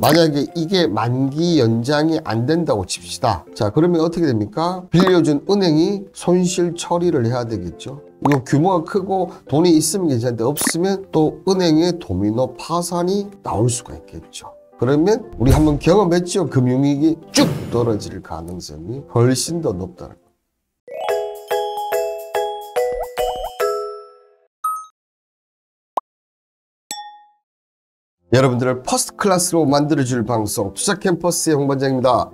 만약에 이게 만기 연장이 안 된다고 칩시다. 자, 그러면 어떻게 됩니까? 빌려준 은행이 손실 처리를 해야 되겠죠. 이거 규모가 크고 돈이 있으면 괜찮은데 없으면 또 은행의 도미노 파산이 나올 수가 있겠죠. 그러면 우리 한번 경험했죠. 금융위기 쭉 떨어질 가능성이 훨씬 더 높다는 거. 여러분들을 퍼스트 클래스로 만들어줄 방송 투자캠퍼스의 홍반장입니다.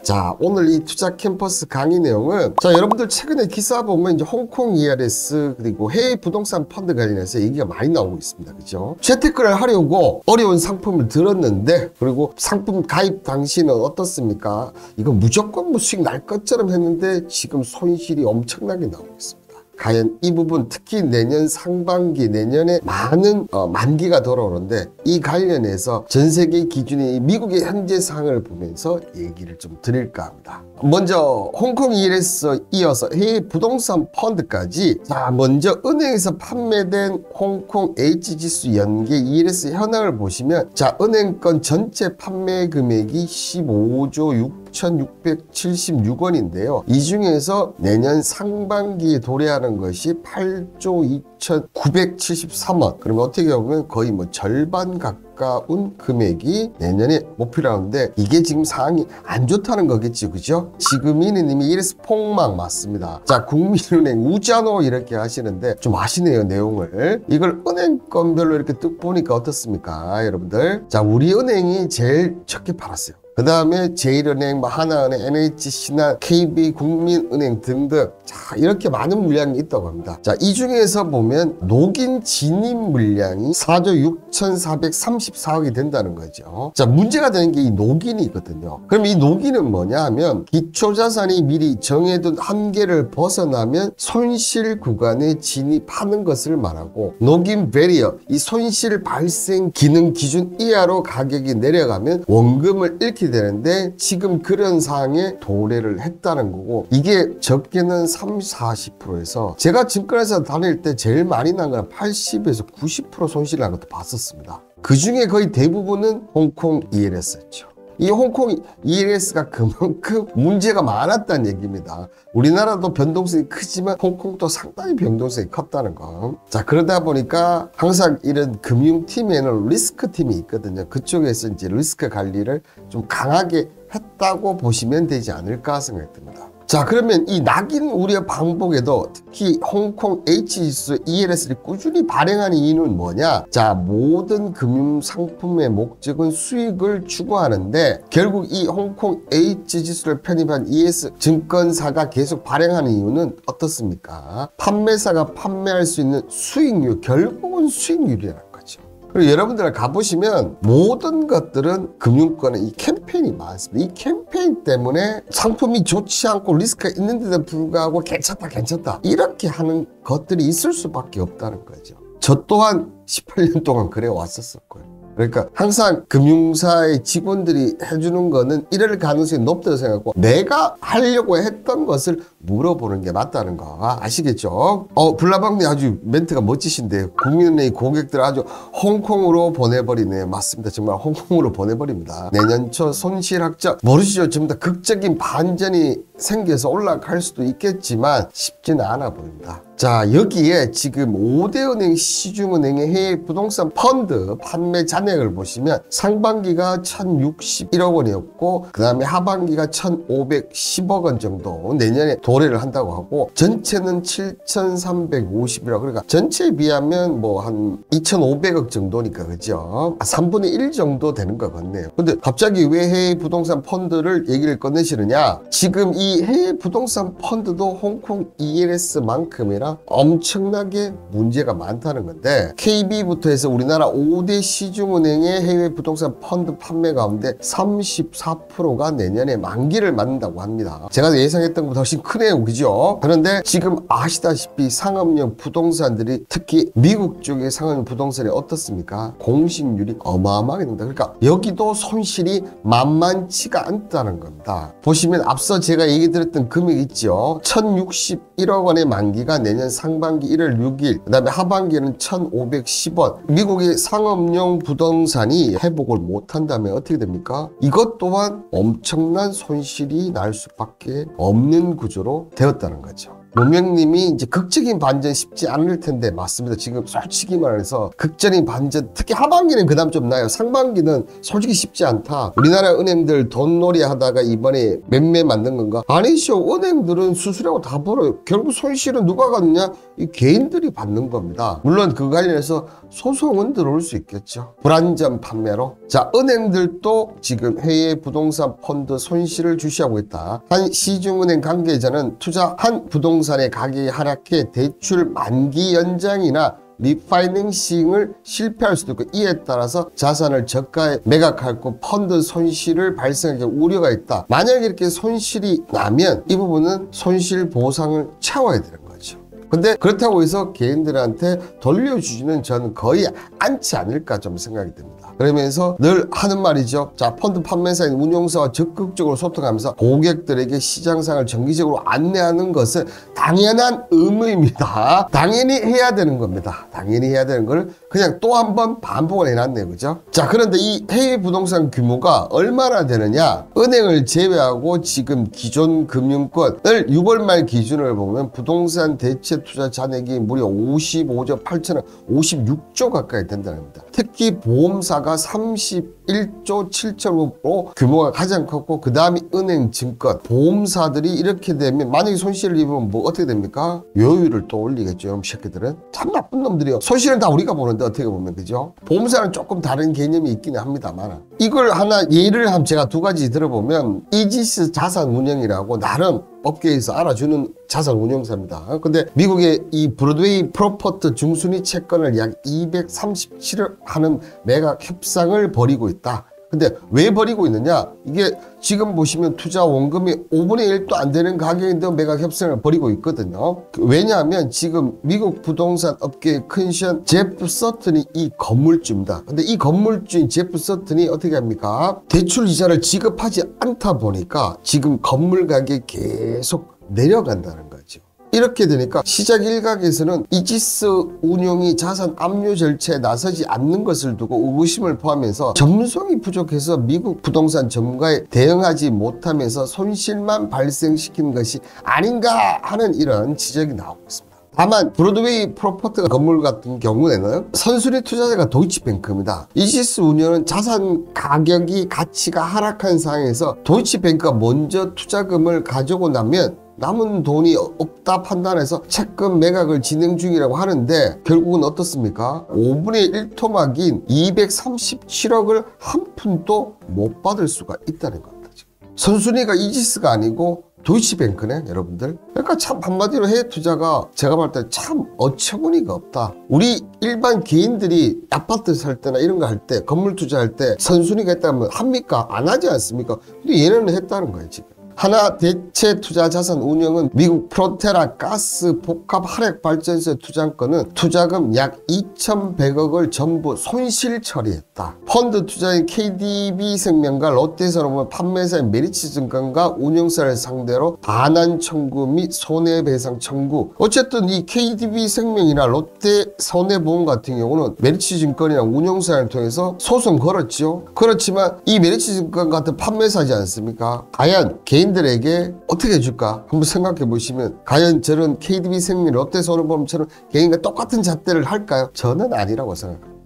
자, 오늘 이 투자캠퍼스 강의 내용은 여러분들 최근에 기사 보면 이제 홍콩 ERS 그리고 해외 부동산 펀드 관련해서 얘기가 많이 나오고 있습니다. 그죠? 재테크를 하려고 어려운 상품을 들었는데 그리고 상품 가입 당시는 어떻습니까? 이거 무조건 뭐 수익 날 것처럼 했는데 지금 손실이 엄청나게 나오고 있습니다. 과연 이 부분 특히 내년 상반기 내년에 많은 만기가 돌아오는데 이 관련해서 전 세계 기준인 미국의 현재 상황을 보면서 얘기를 좀 드릴까 합니다. 먼저 홍콩 ERS 이어서 해외 부동산 펀드까지 자 먼저 은행에서 판매된 홍콩 H지수 연계 ERS 현황을 보시면 자 은행권 전체 판매 금액이 15조 6,676원인데요. 이 중에서 내년 상반기에 도래하는 것이 8조 2,973원. 그러면 어떻게 보면 거의 뭐 절반 가까운 금액이 내년에 목표라는데 이게 지금 상황이 안 좋다는 거겠지, 그죠? 지금이는 이미 ERS 폭망 맞습니다. 자, 국민은행 우자노 이렇게 하시는데 좀 아시네요, 내용을. 이걸 은행권별로 이렇게 뚝 보니까 어떻습니까, 여러분들? 자, 우리은행이 제일 적게 팔았어요. 그 다음에 제일은행, 하나은행, NH신한, KB, 국민은행 등등 자 이렇게 많은 물량이 있다고 합니다. 자, 이 중에서 보면 녹인 진입 물량이 4조 6,434억이 된다는 거죠. 자, 문제가 되는 게 이 녹인이거든요. 그럼 이 녹인은 뭐냐 하면 기초자산이 미리 정해둔 한계를 벗어나면 손실 구간에 진입하는 것을 말하고 녹인 베리어, 이 손실 발생 기능 기준 이하로 가격이 내려가면 원금을 잃게 되는데 지금 그런 상황에 도래를 했다는 거고 이게 적게는 30-40%에서 제가 증권회사 다닐 때 제일 많이 난 건 80에서 90% 손실 난 것도 봤었습니다. 그 중에 거의 대부분은 홍콩 ERS였죠. 이 홍콩 ERS가 그만큼 문제가 많았다는 얘기입니다. 우리나라도 변동성이 크지만 홍콩도 상당히 변동성이 컸다는 거. 자, 그러다 보니까 항상 이런 금융팀에는 리스크팀이 있거든요. 그쪽에서 이제 리스크 관리를 좀 강하게 했다고 보시면 되지 않을까 생각됩니다. 자, 그러면 이 낙인 우려 방법에도 특히 홍콩 H지수 ERS를 꾸준히 발행하는 이유는 뭐냐? 자, 모든 금융 상품의 목적은 수익을 추구하는데 결국 이 홍콩 H지수를 편입한 ES 증권사가 계속 발행하는 이유는 어떻습니까? 판매사가 판매할 수 있는 수익률, 결국은 수익률이라는 거죠. 그리고 여러분들 가보시면 모든 것들은 금융권에 이 캠페인이 많습니다. 이 캠페인 때문에 상품이 좋지 않고 리스크가 있는데도 불구하고 괜찮다 이렇게 하는 것들이 있을 수밖에 없다는 거죠. 저 또한 18년 동안 그래 왔었고요. 그러니까 항상 금융사의 직원들이 해주는 거는 이럴 가능성이 높다고 생각하고 내가 하려고 했던 것을 물어보는 게 맞다는 거 아시겠죠? 불나방님 아주 멘트가 멋지신데 국민은행이 고객들 아주 홍콩으로 보내버리네. 맞습니다. 정말 홍콩으로 보내버립니다. 내년 초 손실 확정 모르시죠? 전부 다 극적인 반전이 생겨서 올라갈 수도 있겠지만 쉽지는 않아 보입니다. 자, 여기에 지금 5대 은행, 시중은행의 해외 부동산 펀드 판매 잔액을 보시면 상반기가 1,061억 원이었고 그 다음에 하반기가 1,510억 원 정도 내년에 도래를 한다고 하고 전체는 7,351억 그러니까 전체에 비하면 뭐 한 2,500억 정도니까 그죠? 3분의 1 정도 되는 것 같네요. 근데 갑자기 왜 해외 부동산 펀드를 얘기를 꺼내시느냐? 지금 이 해외 부동산 펀드도 홍콩 ERS만큼이나 엄청나게 문제가 많다는 건데 KB부터 해서 우리나라 5대 시중은행의 해외 부동산 펀드 판매 가운데 34%가 내년에 만기를 맞는다고 합니다. 제가 예상했던 것보다 훨씬 크네요. 크네요, 그죠? 그런데 지금 아시다시피 상업용 부동산들이 특히 미국 쪽의 상업용 부동산이 어떻습니까? 공실률이 어마어마하게 된다. 그러니까 여기도 손실이 만만치가 않다는 겁니다. 보시면 앞서 제가 얘기 드렸던 금액 있죠. 1061억 원의 만기가 내년 상반기 1월 6일, 그 다음에 하반기는 1510원. 미국의 상업용 부동산이 회복을 못한다면 어떻게 됩니까? 이것 또한 엄청난 손실이 날 수밖에 없는 구조로 되었다는 거죠. 문명님이 이제 극적인 반전 쉽지 않을 텐데 맞습니다. 지금 솔직히 말해서 극적인 반전, 특히 하반기는 그다음 좀 나요. 상반기는 솔직히 쉽지 않다. 우리나라 은행들 돈놀이 하다가 이번에 매매 만든 건가? 아니죠. 은행들은 수수료하고 다 벌어요. 결국 손실은 누가 갖느냐? 이 개인들이 받는 겁니다. 물론 그 관련해서 소송은 들어올 수 있겠죠. 불안전 판매로. 자, 은행들도 지금 해외 부동산 펀드 손실을 주시하고 있다. 한 시중은행 관계자는 투자한 부동산의 가격이 하락해 대출 만기 연장이나 리파이낸싱을 실패할 수도 있고, 이에 따라서 자산을 저가에 매각하고 펀드 손실을 발생하게 우려가 있다. 만약에 이렇게 손실이 나면 이 부분은 손실 보상을 채워야 되는 거죠. 근데 그렇다고 해서 개인들한테 돌려주지는 저는 거의 않지 않을까 좀 생각이 듭니다. 그러면서 늘 하는 말이죠. 자, 펀드 판매사인 운용사와 적극적으로 소통하면서 고객들에게 시장상을 정기적으로 안내하는 것은 당연한 의무입니다. 당연히 해야 되는 겁니다. 당연히 해야 되는 걸 그냥 또 한 번 반복을 해놨네요. 그죠? 자, 그런데 이 해외 부동산 규모가 얼마나 되느냐? 은행을 제외하고 지금 기존 금융권을 6월 말 기준으로 보면 부동산 대체 투자 잔액이 무려 55조 8천억, 56조 가까이 된다는 겁니다. 특히 보험사가 31조 7천억으로 규모가 가장 컸고, 그 다음이 은행, 증권, 보험사들이 이렇게 되면 만약에 손실을 입으면 뭐 어떻게 됩니까? 요율을 또 올리겠죠. 이런 새끼들은 참 나쁜 놈들이요. 손실은 다 우리가 보는데 어떻게 보면, 그죠? 보험사는 조금 다른 개념이 있긴 합니다만, 이걸 하나 예를 한번 제가 두 가지 들어보면, 이지스 자산운용이라고 나름 업계에서 알아주는 자산 운용사입니다. 근데 미국의 이 브로드웨이 프로퍼트 중순위 채권을 약 237억 하는 매각 협상을 벌이고 있다. 근데 왜 벌이고 있느냐? 이게 지금 보시면 투자 원금이 5분의 1도 안 되는 가격인데 매각 협상을 벌이고 있거든요. 왜냐하면 지금 미국 부동산 업계의 큰 션 제프 서튼이 이 건물주입니다. 근데 이 건물주인 제프 서튼이 어떻게 합니까? 대출 이자를 지급하지 않다 보니까 지금 건물 가격이 계속 내려간다는 거죠. 이렇게 되니까 시작 일각에서는 이지스 운용이 자산 압류 절차에 나서지 않는 것을 두고 의구심을 포함해서 전문성이 부족해서 미국 부동산 전문가에 대응하지 못하면서 손실만 발생시킨 것이 아닌가 하는 이런 지적이 나오고 있습니다. 다만 브로드웨이 프로퍼트 건물 같은 경우에는 선순위 투자자가 도이치뱅크입니다. 이지스 운용은 자산 가격이 가치가 하락한 상황에서 도이치뱅크가 먼저 투자금을 가져오고 나면 남은 돈이 없다 판단해서 채권 매각을 진행 중이라고 하는데, 결국은 어떻습니까? 5분의 1 토막인 237억을 한 푼도 못 받을 수가 있다는 겁니다. 지금. 선순위가 이지스가 아니고 도이치뱅크네, 여러분들. 그러니까 참 한마디로 해외 투자가 제가 볼 때 참 어처구니가 없다. 우리 일반 개인들이 아파트 살 때나 이런 거 할 때, 건물 투자할 때 선순위가 있다면 합니까? 안 하지 않습니까? 근데 얘네는 했다는 거예요, 지금. 하나 대체 투자 자산 운용은 미국 프로테라 가스 복합 화력 발전소의 투자권은 투자금 약 2,100억을 전부 손실 처리했다. 펀드 투자인 KDB 생명과 롯데선업은 판매사인 메리츠 증권과 운용사를 상대로 반환 청구 및 손해배상 청구. 어쨌든 이 KDB 생명이나 롯데 손해보험 같은 경우는 메리츠 증권이나 운용사를 통해서 소송 걸었죠. 그렇지만 이 메리츠 증권 같은 판매사지 않습니까? 과연 개인들에게 어떻게 해줄까? 한번 생각해 보시면 과연 저런 KDB 생명, 롯데 손해보험처럼 개인과 똑같은 잣대를 할까요? 저는 아니라고 생각합니다.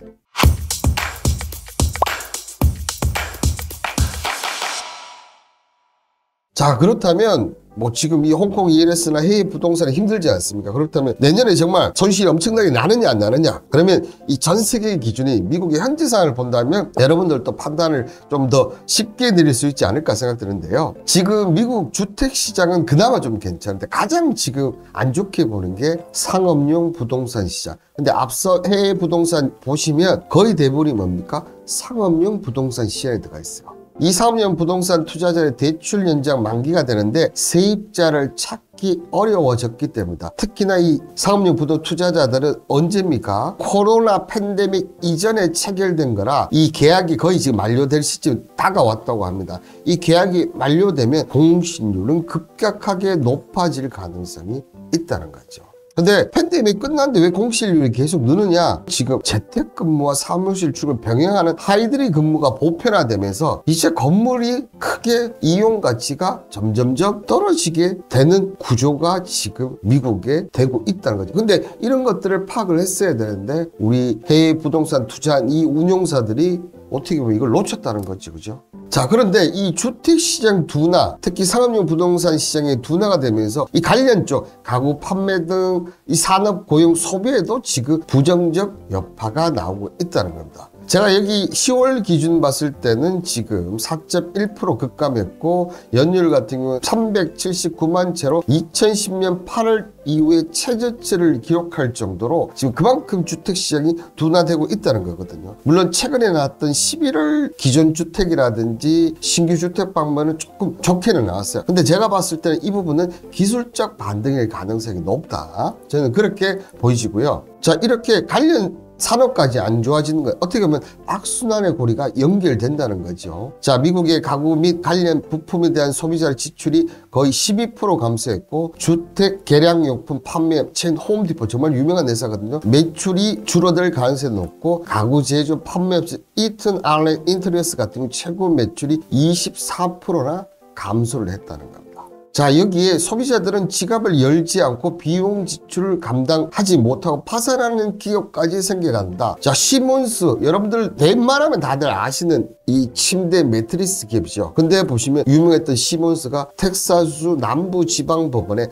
자, 그렇다면 뭐 지금 이 홍콩 ELS나 해외 부동산이 힘들지 않습니까? 그렇다면 내년에 정말 손실이 엄청나게 나느냐 안 나느냐? 그러면 이 전 세계 기준이 미국의 현재 상황을 본다면 여러분들도 판단을 좀 더 쉽게 내릴 수 있지 않을까 생각드는데요. 지금 미국 주택시장은 그나마 좀 괜찮은데 가장 지금 안 좋게 보는 게 상업용 부동산 시장. 근데 앞서 해외 부동산 보시면 거의 대부분이 뭡니까? 상업용 부동산 시장에 들어가 있어요. 이 사업용 부동산 투자자의 대출 연장 만기가 되는데 세입자를 찾기 어려워졌기 때문이다. 특히나 이 사업용 부동 투자자들은 언제입니까? 코로나 팬데믹 이전에 체결된 거라 이 계약이 거의 지금 만료될 시점 다가왔다고 합니다. 이 계약이 만료되면 공실률은 급격하게 높아질 가능성이 있다는 거죠. 근데 팬데믹 끝났는데 왜 공실률이 계속 느느냐? 지금 재택근무와 사무실 출근 병행하는 하이브리드 근무가 보편화되면서 이제 건물이 크게 이용 가치가 점점점 떨어지게 되는 구조가 지금 미국에 되고 있다는 거죠. 근데 이런 것들을 파악을 했어야 되는데 우리 해외 부동산 투자한 이 운용사들이 어떻게 보면 이걸 놓쳤다는 거죠. 그죠? 자, 그런데 이 주택시장 둔화, 특히 상업용 부동산 시장의 둔화가 되면서 이 관련 쪽 가구 판매 등 이 산업 고용 소비에도 지금 부정적 여파가 나오고 있다는 겁니다. 제가 여기 10월 기준 봤을 때는 지금 4.1% 급감했고 연율 같은 경우는 379만 채로 2010년 8월 이후에 최저치를 기록할 정도로 지금 그만큼 주택시장이 둔화되고 있다는 거거든요. 물론 최근에 나왔던 11월 기존 주택이라든지 신규 주택 방문은 조금 좋게는 나왔어요. 근데 제가 봤을 때는 이 부분은 기술적 반등일 가능성이 높다. 저는 그렇게 보이지고요. 자, 이렇게 관련 산업까지 안 좋아지는 거예요. 어떻게 보면 악순환의 고리가 연결된다는 거죠. 자, 미국의 가구 및 관련 부품에 대한 소비자 지출이 거의 12% 감소했고 주택 계량용품 판매 체인 홈디포 정말 유명한 회사거든요. 매출이 줄어들 가능성이 높고 가구 제조 판매업체 이튼 알렌 인테리어스 같은 경우 최고 매출이 24%나 감소를 했다는 겁니다. 자, 여기에 소비자들은 지갑을 열지 않고 비용 지출을 감당하지 못하고 파산하는 기업까지 생겨간다. 자, 시몬스, 여러분들 웬만하면 다들 아시는 이 침대 매트리스 기업이죠. 근데 보시면 유명했던 시몬스가 텍사스 남부지방법원에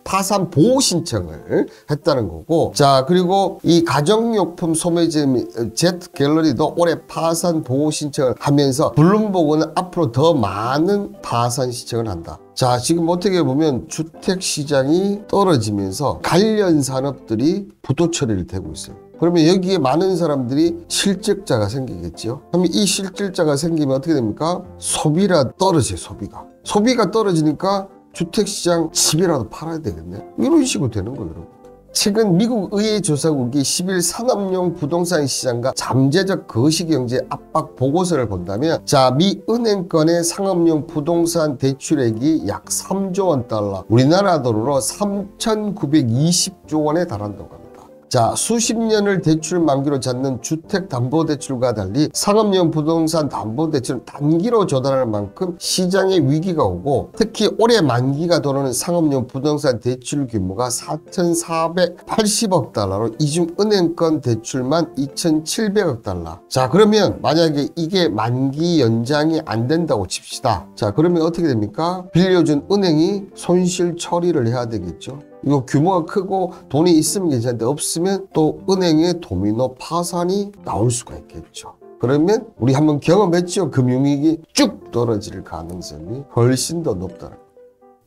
파산 보호 신청을 했다는 거고, 자, 그리고 이 가정용품 소매점 제트 갤러리도 올해 파산 보호 신청을 하면서 블룸버그는 앞으로 더 많은 파산 신청을 한다. 자, 지금 어떻게 보면 주택 시장이 떨어지면서 관련 산업들이 부도 처리를 되고 있어요. 그러면 여기에 많은 사람들이 실직자가 생기겠죠. 그러면 이 실직자가 생기면 어떻게 됩니까? 소비가 떨어져요. 소비가 떨어지니까 주택시장 집이라도 팔아야 되겠네. 이런 식으로 되는 거예요, 여러분. 최근 미국 의회 조사국이 10일 산업용 부동산 시장과 잠재적 거시경제 압박 보고서를 본다면, 자, 미 은행권의 상업용 부동산 대출액이 약 3조 원 달러, 우리나라 돈으로 3,920조 원에 달한다고 합니다. 자, 수십 년을 대출 만기로 잡는 주택담보대출과 달리 상업용 부동산 담보대출은 단기로 조달하는 만큼 시장에 위기가 오고, 특히 올해 만기가 도는 상업용 부동산 대출 규모가 4,480억 달러로 이중 은행권 대출만 2,700억 달러. 자, 그러면 만약에 이게 만기 연장이 안 된다고 칩시다. 자, 그러면 어떻게 됩니까? 빌려준 은행이 손실 처리를 해야 되겠죠. 이거 규모가 크고 돈이 있으면 괜찮은데 없으면 또 은행의 도미노 파산이 나올 수가 있겠죠. 그러면 우리 한번 경험했죠. 금융위기 쭉 떨어질 가능성이 훨씬 더 높다는 거예요.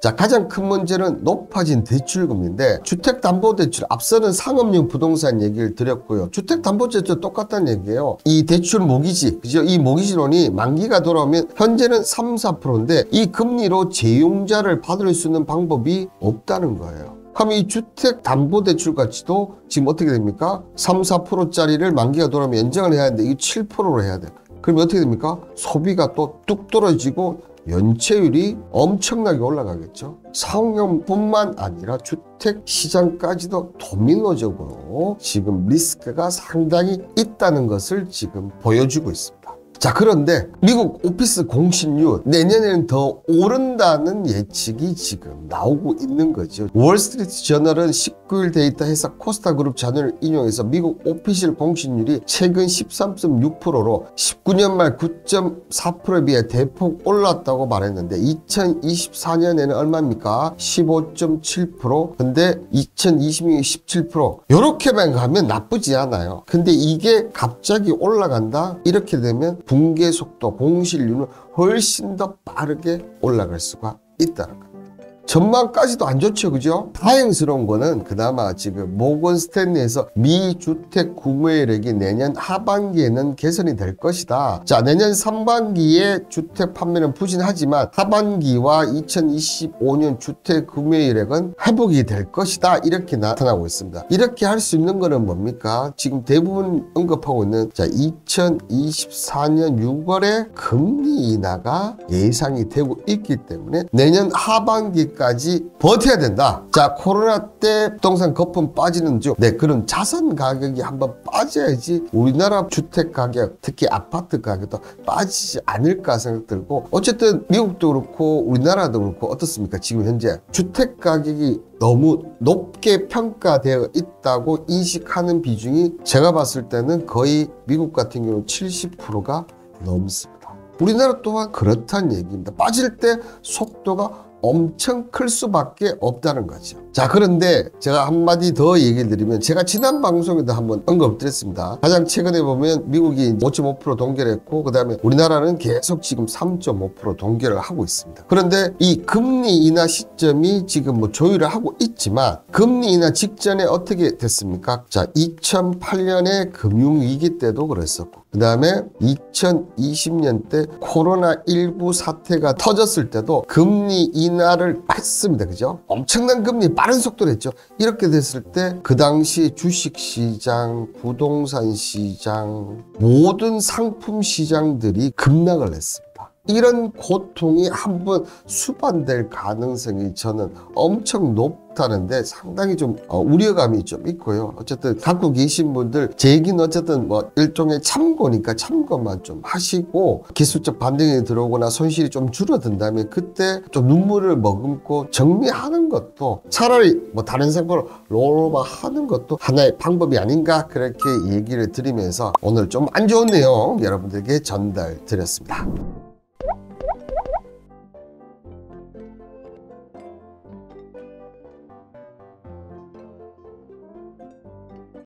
자, 가장 큰 문제는 높아진 대출금리인데, 주택담보대출, 앞서는 상업용 부동산 얘기를 드렸고요. 주택담보대출 똑같다는 얘기예요. 이 대출 모기지, 그죠? 이 모기지론이 만기가 돌아오면 현재는 3, 4%인데 이 금리로 재용자를 받을 수 있는 방법이 없다는 거예요. 그럼 이 주택담보대출 가치도 지금 어떻게 됩니까? 3, 4%짜리를 만기가 돌아오면 연장을 해야 하는데 이게 7%로 해야 돼요. 그러면 어떻게 됩니까? 소비가 또 뚝 떨어지고 연체율이 엄청나게 올라가겠죠. 상업용뿐만 아니라 주택 시장까지도 도미노적으로 지금 리스크가 상당히 있다는 것을 지금 보여주고 있습니다. 자, 그런데 미국 오피스 공실률 내년에는 더 오른다는 예측이 지금 나오고 있는 거죠. 월스트리트 저널은 19일 데이터 회사 코스타그룹 자료를 인용해서 미국 오피스 공실률이 최근 13.6%로 19년 말 9.4%에 비해 대폭 올랐다고 말했는데 2024년에는 얼마입니까? 15.7%. 근데 2026년 17%. 이렇게만 가면 나쁘지 않아요. 근데 이게 갑자기 올라간다? 이렇게 되면 붕괴 속도, 공실률은 훨씬 더 빠르게 올라갈 수가 있다는 겁니다. 전망까지도 안 좋죠, 그죠? 다행스러운 거는 그나마 지금 모건 스탠리에서 미주택 구매력이 내년 하반기에는 개선이 될 것이다. 자, 내년 상반기에 주택 판매는 부진하지만 하반기와 2025년 주택 구매력은 회복이 될 것이다. 이렇게 나타나고 있습니다. 이렇게 할 수 있는 거는 뭡니까? 지금 대부분 언급하고 있는 자, 2024년 6월에 금리 인하가 예상이 되고 있기 때문에 내년 하반기까지 버텨야 된다. 자, 코로나 때 부동산 거품 빠지는 중 그런 자산 가격이 한번 빠져야지 우리나라 주택 가격, 특히 아파트 가격도 빠지지 않을까 생각 들고, 어쨌든 미국도 그렇고 우리나라도 그렇고 어떻습니까? 지금 현재 주택 가격이 너무 높게 평가되어 있다고 인식하는 비중이 제가 봤을 때는 거의 미국 같은 경우는 70%가 넘습니다. 우리나라 또한 그렇다는 얘기입니다. 빠질 때 속도가 엄청 클 수밖에 없다는 거죠. 자, 그런데 제가 한마디 더 얘기를 드리면, 제가 지난 방송에도 한번 언급드렸습니다. 가장 최근에 보면 미국이 5.5% 동결을 했고, 그 다음에 우리나라는 계속 지금 3.5% 동결을 하고 있습니다. 그런데 이 금리 인하 시점이 지금 뭐 조율을 하고 있지만, 금리 인하 직전에 어떻게 됐습니까? 자, 2008년에 금융위기 때도 그랬었고, 그 다음에 2020년 때 코로나19 사태가 터졌을 때도 금리 인하를 했습니다. 그죠? 엄청난 금리 빠른 속도로 했죠. 이렇게 됐을 때 그 당시 주식시장, 부동산 시장, 모든 상품 시장들이 급락을 했습니다. 이런 고통이 한번 수반될 가능성이 저는 엄청 높다는데 상당히 좀 우려감이 좀 있고요. 어쨌든 갖고 계신 분들, 제 얘기는 어쨌든 뭐 일종의 참고니까 참고만 좀 하시고, 기술적 반등이 들어오거나 손실이 좀 줄어든다면 그때 좀 눈물을 머금고 정리하는 것도, 차라리 뭐 다른 상품으로 롤오버 하는 것도 하나의 방법이 아닌가, 그렇게 얘기를 드리면서 오늘 좀 안 좋은 내용 여러분들에게 전달 드렸습니다.